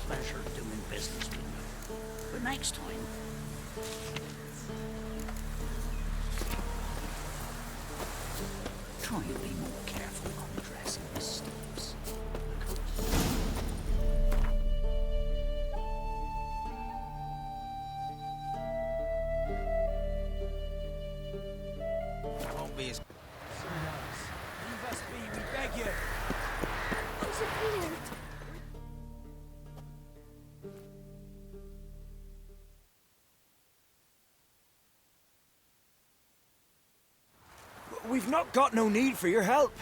pleasure doing business with you. But next time... try and be more careful on dressing missteps. Won't be as... Leave us be, we beg you. Disappeared. We've not got no need for your help.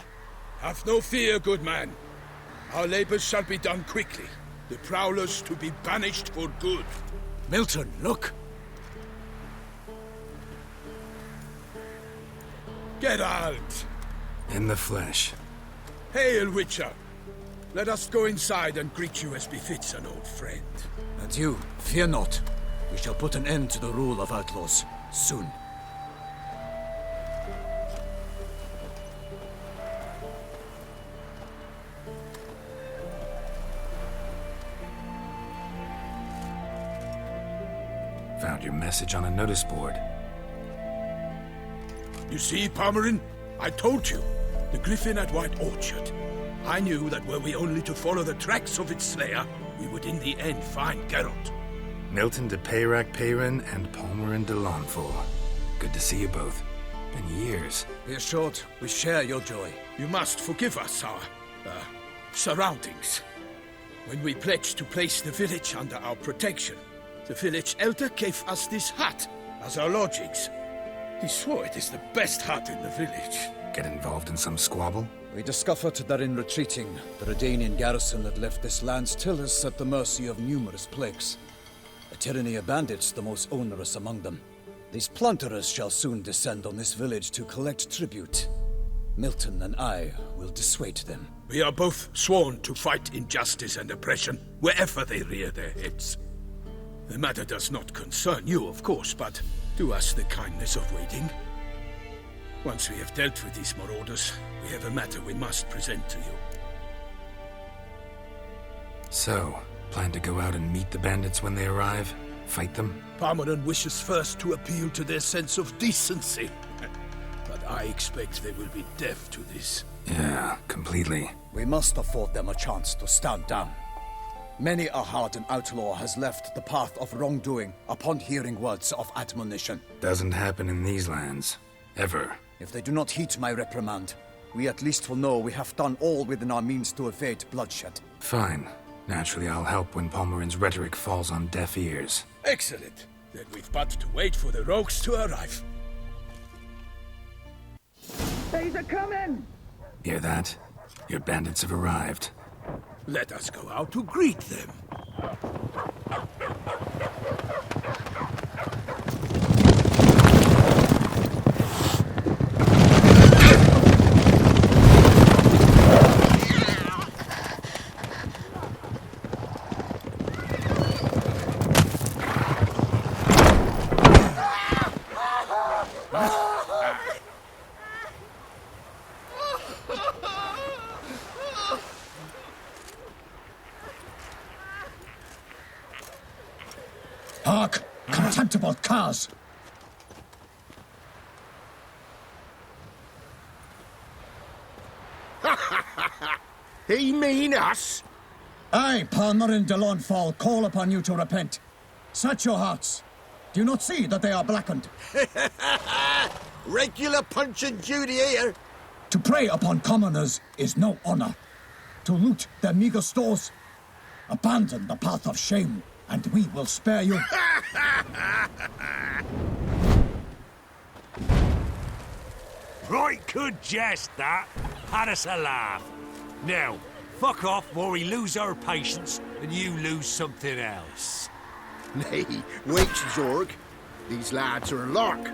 Have no fear, good man. Our labors shall be done quickly. The prowlers to be banished for good. Milton, look! Geralt! In the flesh. Hail, Witcher! Let us go inside and greet you as befits an old friend. And you, fear not. We shall put an end to the rule of outlaws, soon. Found your message on a notice board. You see, Palmerin? I told you. The griffin at White Orchard. I knew that were we only to follow the tracks of its slayer, we would in the end find Geralt. Milton de Peyrac Peyrin and Palmerin de Launfal. Good to see you both. Been years. Be assured, we share your joy. You must forgive us our, surroundings. When we pledged to place the village under our protection, the village elder gave us this hut as our lodgings. He swore it is the best hut in the village. Get involved in some squabble? We discovered that in retreating, the Redanian garrison that left this land still is at the mercy of numerous plagues. A tyranny of bandits, the most onerous among them. These plunderers shall soon descend on this village to collect tribute. Milton and I will dissuade them. We are both sworn to fight injustice and oppression wherever they rear their heads. The matter does not concern you, of course, but do us the kindness of waiting. Once we have dealt with these marauders, we have a matter we must present to you. So, plan to go out and meet the bandits when they arrive? Fight them? Palmerin wishes first to appeal to their sense of decency. But I expect they will be deaf to this. Yeah, completely. We must afford them a chance to stand down. Many a hardened outlaw has left the path of wrongdoing upon hearing words of admonition. Doesn't happen in these lands. Ever. If they do not heed my reprimand, we at least will know we have done all within our means to evade bloodshed. Fine. Naturally, I'll help when Palmerin's rhetoric falls on deaf ears. Excellent. Then we've but to wait for the rogues to arrive. They's a coming! Hear that? Your bandits have arrived. Let us go out to greet them. Hark! Contemptible curs! He mean us? I, Palmerin de Launfal, call upon you to repent. Set your hearts. Do you not see that they are blackened? Regular punch and duty here. To prey upon commoners is no honor. To loot their meager stores, abandon the path of shame, and we will spare you. Right good jest, that. Had us a laugh. Now, fuck off before we lose our patience and you lose something else. Nay, wait, Zorg. These lads are a lark.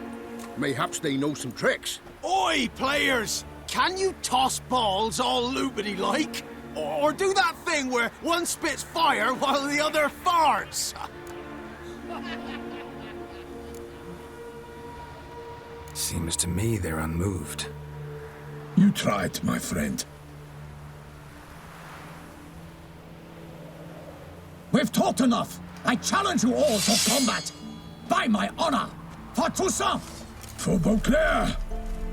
Mayhaps they know some tricks. Oi, players! Can you toss balls all loopity-like? Or do that thing where one spits fire while the other farts? Seems to me they're unmoved. You tried, my friend. We've talked enough! I challenge you all to combat! By my honor! For Toussaint! For Beauclair!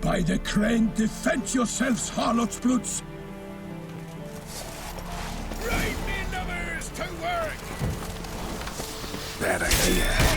By the crane, defend yourselves, harlots' bloods! Right, me numbers, to work! Bad idea.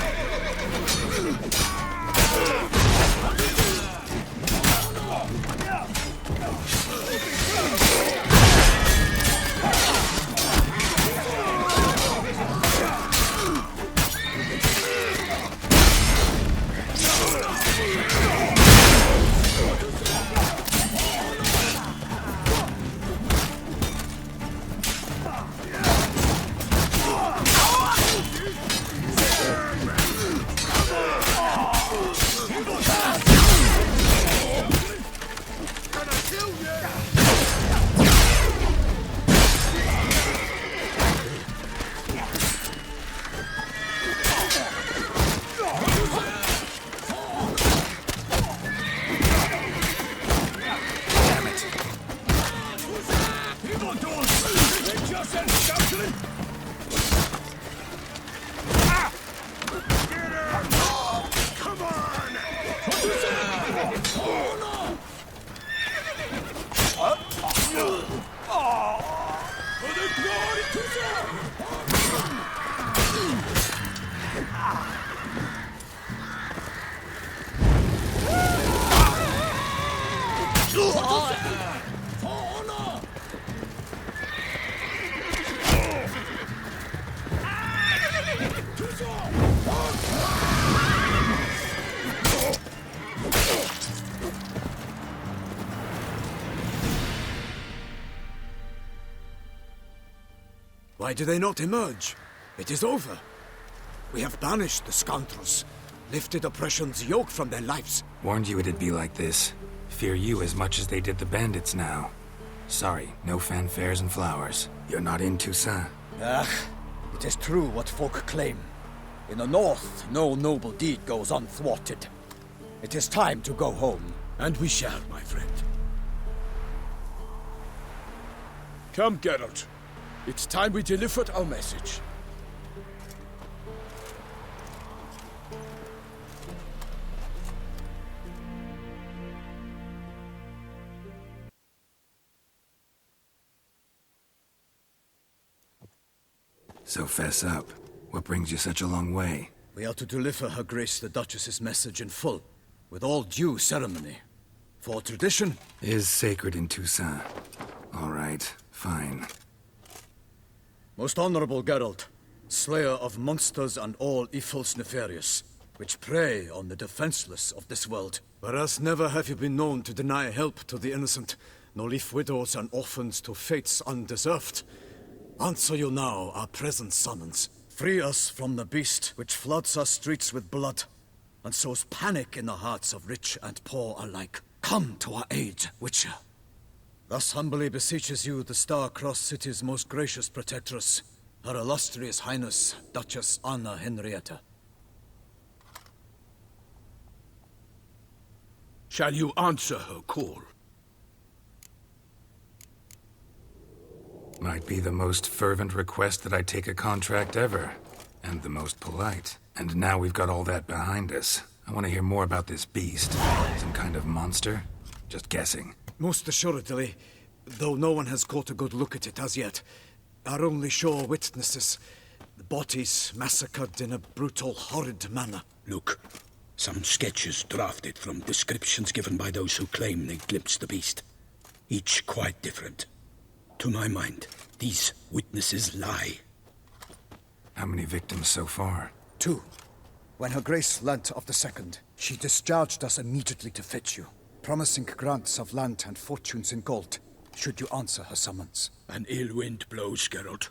Why do they not emerge? It is over. We have banished the scoundrels, lifted oppression's yoke from their lives. Warned you it'd be like this. Fear you as much as they did the bandits now. Sorry, no fanfares and flowers. You're not in Toussaint. Ah, it is true what folk claim. In the north, no noble deed goes unthwarted. It is time to go home. And we shall, my friend. Come, Geralt. It's time we delivered our message. So fess up. What brings you such a long way? We are to deliver Her Grace the Duchess's message in full, with all due ceremony. For tradition is sacred in Toussaint. All right, fine. Most honorable Geralt, slayer of monsters and all evils nefarious, which prey on the defenseless of this world. Whereas never have you been known to deny help to the innocent, nor leave widows and orphans to fates undeserved. Answer you now our present summons. Free us from the beast which floods our streets with blood, and sows panic in the hearts of rich and poor alike. Come to our aid, Witcher. Thus humbly beseeches you the Star-Crossed City's most gracious protectress, Her Illustrious Highness, Duchess Anna Henrietta. Shall you answer her call? Might be the most fervent request that I take a contract ever. And the most polite. And now we've got all that behind us. I want to hear more about this beast. Some kind of monster? Just guessing. Most assuredly, though no one has caught a good look at it as yet. Our only sure witnesses. The bodies massacred in a brutal, horrid manner. Look, some sketches drafted from descriptions given by those who claim they glimpsed the beast. Each quite different. To my mind, these witnesses lie. How many victims so far? 2. When Her Grace learnt of the second, she discharged us immediately to fetch you, promising grants of land and fortunes in gold, should you answer her summons. An ill wind blows, Geralt.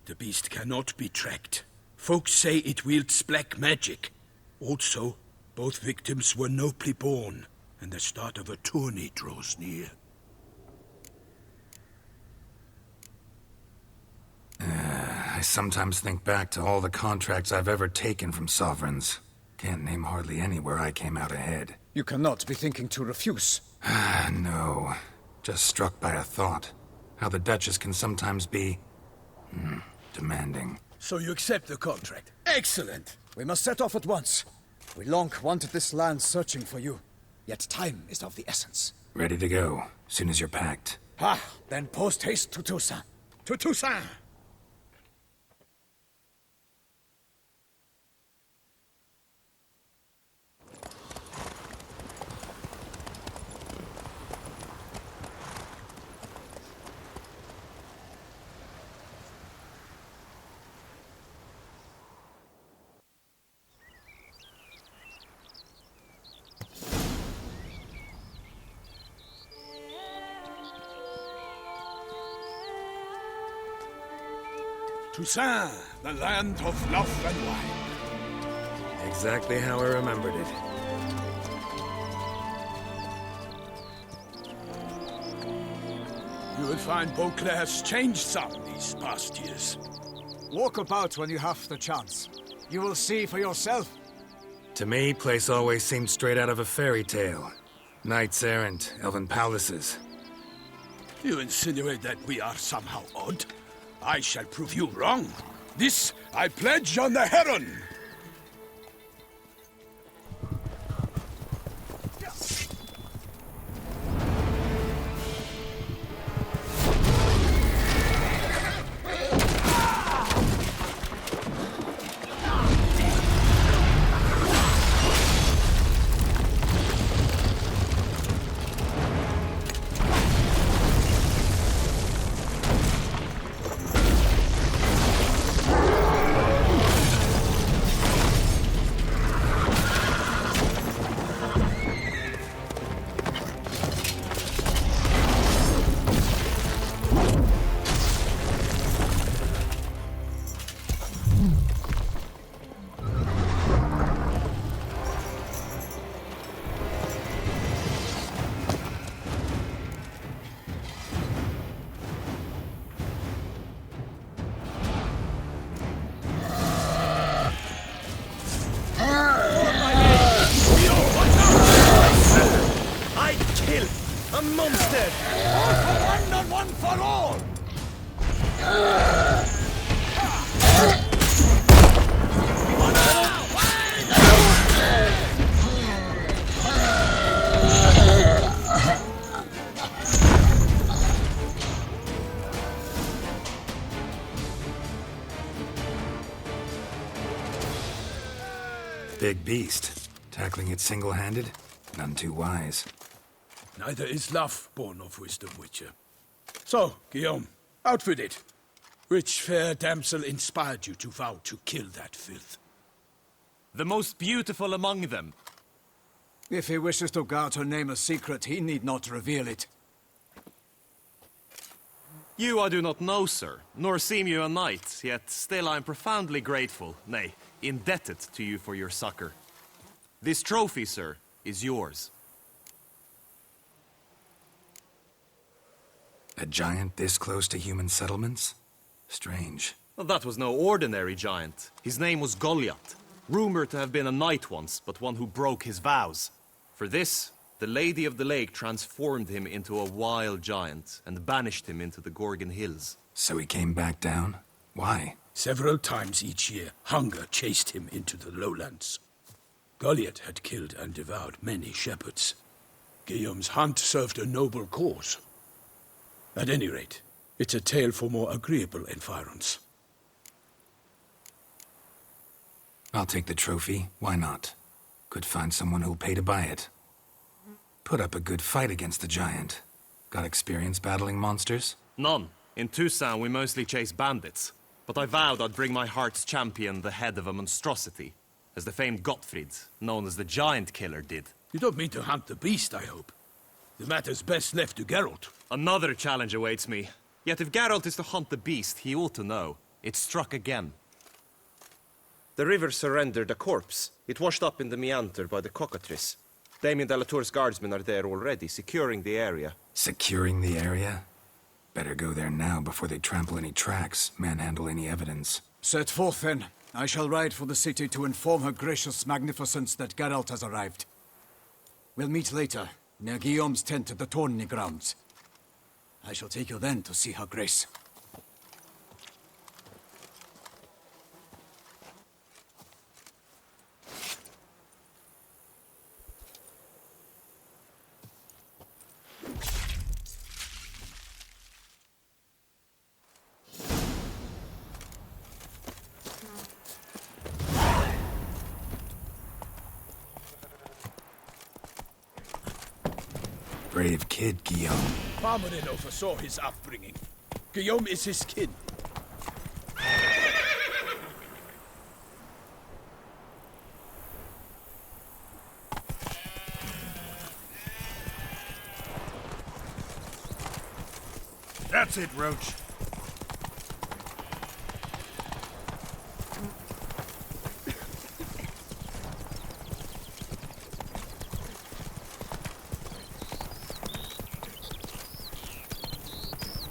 The beast cannot be tracked. Folks say it wields black magic. Also, both victims were nobly born, and the start of a tourney draws near. I sometimes think back to all the contracts I've ever taken from sovereigns. Can't name hardly any where I came out ahead. You cannot be thinking to refuse. No. Just struck by a thought. How the Duchess can sometimes be... demanding. So you accept the contract. Excellent! We must set off at once. We long wanted this land searching for you, yet time is of the essence. Ready to go, soon as you're packed. Ah, then post haste to Toussaint. To Toussaint! Toussaint, the land of love and wine. Exactly how I remembered it. You will find Beauclair's changed some these past years. Walk about when you have the chance. You will see for yourself. To me, place always seemed straight out of a fairy tale. Knights errant, elven palaces. You insinuate that we are somehow odd? I shall prove you wrong. This I pledge on the Heron! Big beast. Tackling it single-handed? None too wise. Neither is love born of wisdom, Witcher. So, Guillaume, out with it. Which fair damsel inspired you to vow to kill that filth? The most beautiful among them. If he wishes to guard her name a secret, he need not reveal it. You I do not know, sir, nor seem you a knight, yet still I am profoundly grateful, nay, indebted to you for your succor. This trophy, sir, is yours. A giant this close to human settlements? Strange. Well, that was no ordinary giant. His name was Goliath, rumored to have been a knight once, but one who broke his vows. For this, the Lady of the Lake transformed him into a wild giant and banished him into the Gorgon Hills. So he came back down? Why? Several times each year, hunger chased him into the lowlands. Goliath had killed and devoured many shepherds. Guillaume's hunt served a noble cause. At any rate, it's a tale for more agreeable environs. I'll take the trophy. Why not? Could find someone who'll pay to buy it. Put up a good fight against the giant. Got experience battling monsters? None. In Toussaint, we mostly chase bandits. But I vowed I'd bring my heart's champion the head of a monstrosity, as the famed Gottfried, known as the Giant Killer, did. You don't mean to hunt the beast, I hope. The matter's best left to Geralt. Another challenge awaits me. Yet if Geralt is to hunt the beast, he ought to know. It struck again. The river surrendered a corpse. It washed up in the meander by the cockatrice. Damien de la Tour's guardsmen are there already, securing the area. Securing the area? Better go there now before they trample any tracks, manhandle any evidence. Set forth, then. I shall ride for the city to inform her gracious magnificence that Geralt has arrived. We'll meet later, near Guillaume's tent at the tourney grounds. I shall take you then to see her grace. brave kid, Guillaume. Parmanin oversaw his upbringing. Guillaume is his kin. That's it, Roach.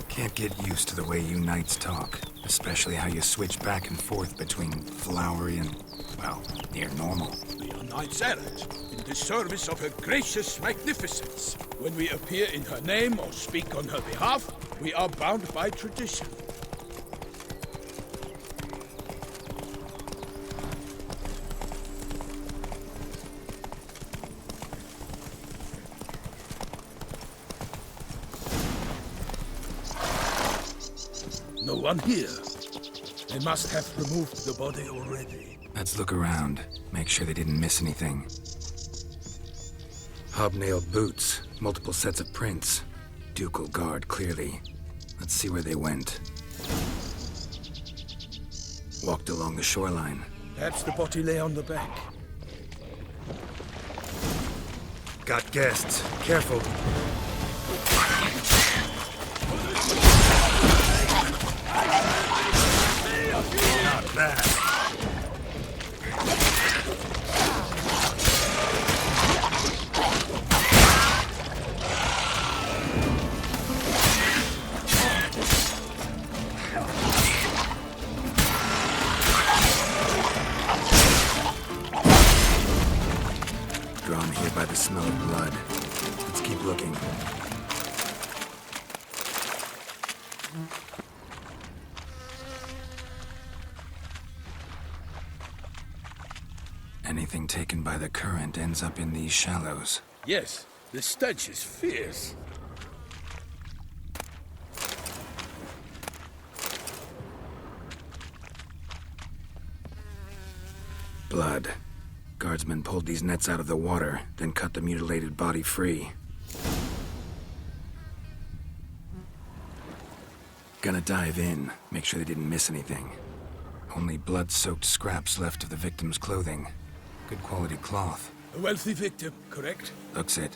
Can't get used to the way you knights talk, especially how you switch back and forth between flowery and, well, near normal. We are knights errant, in the service of her gracious magnificence. When we appear in her name or speak on her behalf, we are bound by tradition. No one here. They must have removed the body already. Let's look around, make sure they didn't miss anything. Hobnailed boots, multiple sets of prints. Ducal guard, clearly. Let's see where they went. Walked along the shoreline. Perhaps the body lay on the bank. Got guests. Careful. Not bad. Drawn here by the smell of blood. Let's keep looking. Anything taken by the current ends up in these shallows. Yes, the stench is fierce. Blood. Guardsmen pulled these nets out of the water, then cut the mutilated body free. Gonna dive in, make sure they didn't miss anything. Only blood-soaked scraps left of the victim's clothing. Good quality cloth. A wealthy victim, correct? Looks it.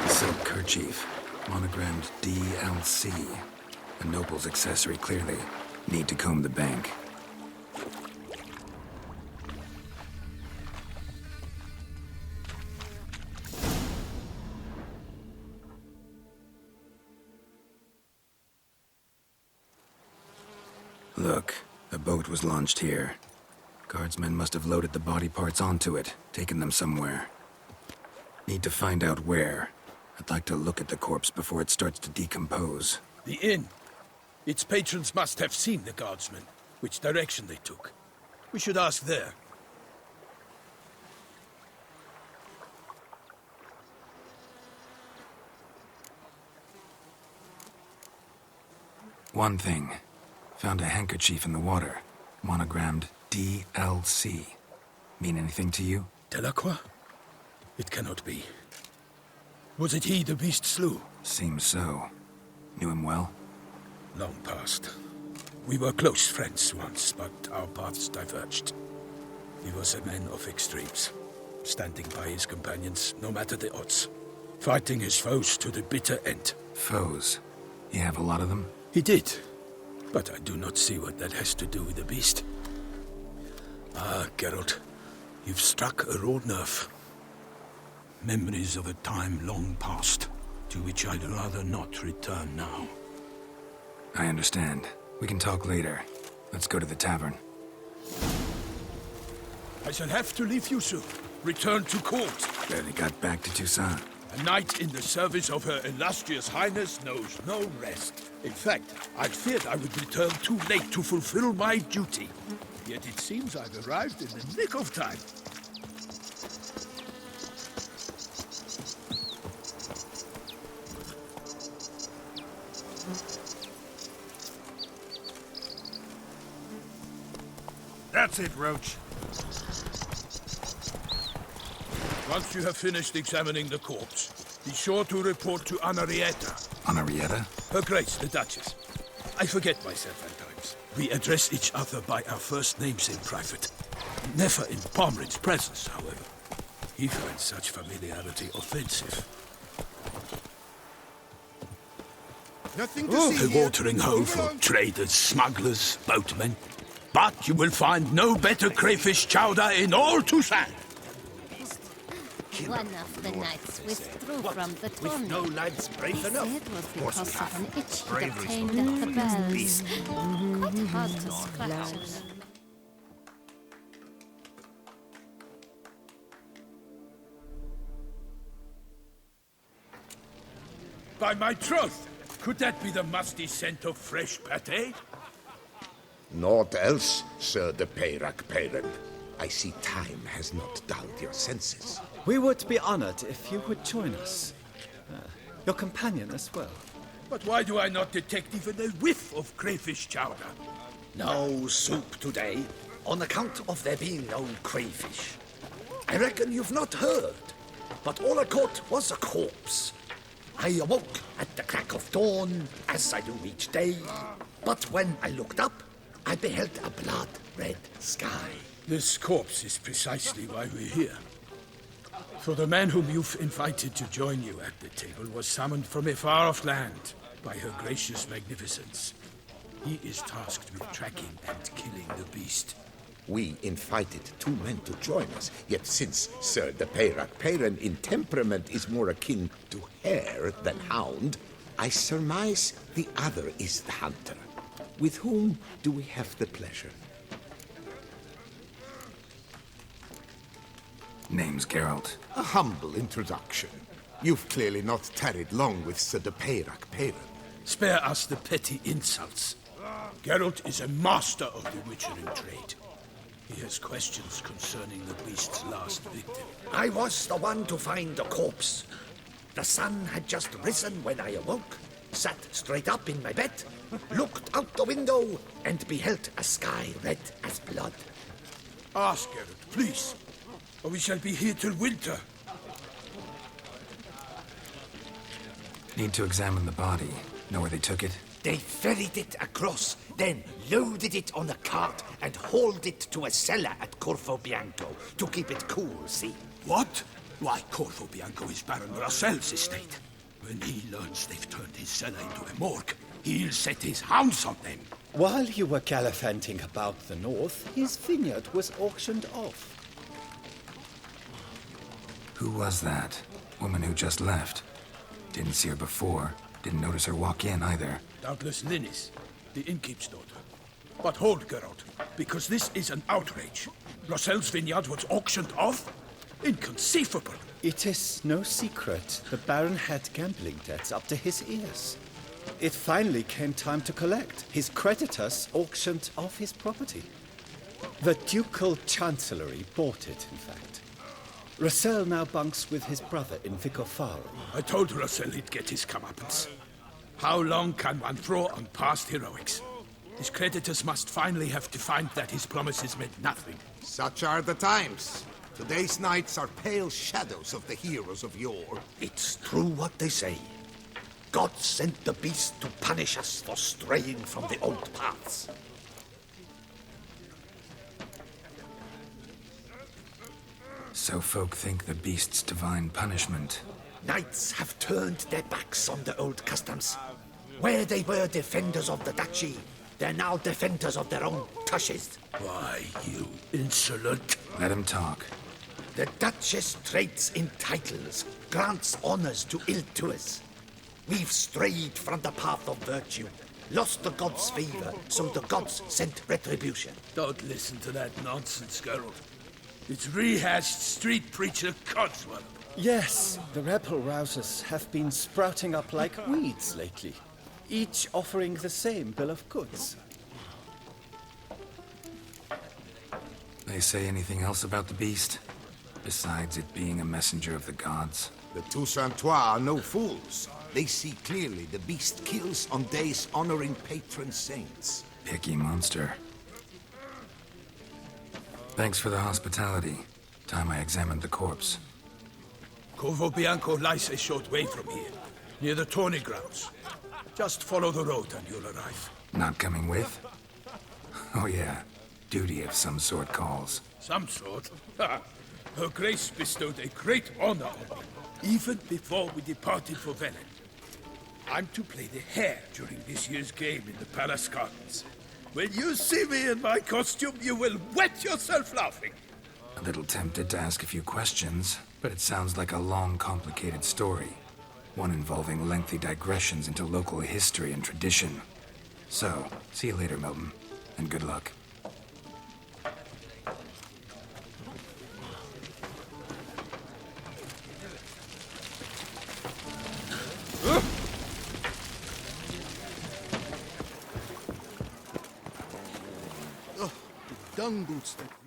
Silk kerchief, monogrammed DLC. A noble's accessory, clearly. Need to comb the bank. Look, a boat was launched here. Guardsmen must have loaded the body parts onto it, taken them somewhere. Need to find out where. I'd like to look at the corpse before it starts to decompose. The inn. Its patrons must have seen the guardsmen, which direction they took. We should ask there. One thing. Found a handkerchief in the water. Monogrammed DLC. Mean anything to you? Delacroix? It cannot be. Was it he the beast slew? Seems so. Knew him well? Long past. We were close friends once, but our paths diverged. He was a man of extremes, standing by his companions no matter the odds, fighting his foes to the bitter end. Foes? You have a lot of them? He did, but I do not see what that has to do with the beast. Ah, Geralt, you've struck a raw nerve. Memories of a time long past, to which I'd rather not return now. I understand. We can talk later. Let's go to the tavern. I shall have to leave you soon. Return to court. Barely got back to Toussaint. A knight in the service of Her Illustrious Highness knows no rest. In fact, I feared I would return too late to fulfill my duty. Yet it seems I've arrived in the nick of time. That's it, Roach. Once you have finished examining the corpse, be sure to report to Henrietta. Henrietta? Her Grace, the Duchess. I forget myself at times. We address each other by our first names in private. Never in Pomerin's presence, however. He finds such familiarity offensive. Nothing to see A here. watering hole for traders, smugglers, boatmen. But you will find no better crayfish chowder in all Toussaint. One of the knights withdrew from the With tournament. no lads brave He enough. said it was Course we because of have. an itch he'd Bravery's obtained the at the fucking bells. beast. Quite hard to scratch. By my troth, could that be the musty scent of fresh pâté? Naught else, Sir de Peyrac Peyran. I see time has not dulled your senses. We would be honored if you would join us. Your companion as well. But why do I not detect even a whiff of crayfish chowder? No soup today, on account of there being no crayfish. I reckon you've not heard, but all I caught was a corpse. I awoke at the crack of dawn, as I do each day, but when I looked up, I beheld a blood-red sky. This corpse is precisely why we're here. For the man whom you've invited to join you at the table was summoned from a far-off land by her gracious magnificence. He is tasked with tracking and killing the beast. We invited 2 men to join us, yet since Sir de Peyrac Peyran in temperament is more akin to hare than hound, I surmise the other is the hunter. With whom do we have the pleasure? Name's Geralt. A humble introduction. You've clearly not tarried long with Sir de Peyrac Peyran. Spare us the petty insults. Geralt is a master of the witchering trade. He has questions concerning the beast's last victim. I was the one to find the corpse. The sun had just risen when I awoke, sat straight up in my bed, looked out the window, and beheld a sky red as blood. Ask Geralt, please, or we shall be here till winter. Need to examine the body. Know where they took it? They ferried it across, then loaded it on a cart and hauled it to a cellar at Corvo Bianco to keep it cool, see? What? Why, Corvo Bianco is Baron Rossel's estate. When he learns they've turned his cellar into a morgue, he'll set his hounds on them. While you were gallivanting about the north, his vineyard was auctioned off. Who was that? Woman who just left. Didn't see her before. Didn't notice her walk in either. Doubtless Linnis, the innkeep's daughter. But hold, Geralt, because this is an outrage. Rossel's vineyard was auctioned off? Inconceivable. It is no secret the Baron had gambling debts up to his ears. It finally came time to collect. His creditors auctioned off his property. The Ducal Chancellery bought it, in fact. Rossel now bunks with his brother in Vicofaro. I told Rossel he'd get his comeuppance. How long can one throw on past heroics? His creditors must finally have to find that his promises meant nothing. Such are the times. Today's knights are pale shadows of the heroes of yore. It's true what they say. God sent the beast to punish us for straying from the old paths. So folk think the beast's divine punishment. Knights have turned their backs on the old customs. Where they were defenders of the duchy, they're now defenders of their own tushes. Why, you insolent... Let him talk. The Duchess trades in titles, grants honors to ill-doers. We've strayed from the path of virtue, lost the gods' favor, so the gods sent retribution. Don't listen to that nonsense, Geralt. It's rehashed street preacher Codswell. Yes, the rebel rousers have been sprouting up like weeds lately, each offering the same bill of goods. They say anything else about the beast? Besides it being a messenger of the gods? The Toussaint are no fools. They see clearly the beast kills on days honoring patron saints. Picky monster. Thanks for the hospitality. Time I examined the corpse. Corvo Bianco lies a short way from here, near the tourney grounds. Just follow the road and you'll arrive. Not coming with? Oh yeah, duty of some sort calls. Some sort? Her Grace bestowed a great honor on me, even before we departed for Velen. I'm to play the hare during this year's game in the Palace Gardens. When you see me in my costume, you will wet yourself laughing. A little tempted to ask a few questions, but it sounds like a long, complicated story. One involving lengthy digressions into local history and tradition. So, see you later, Milton, and good luck. Dung boots that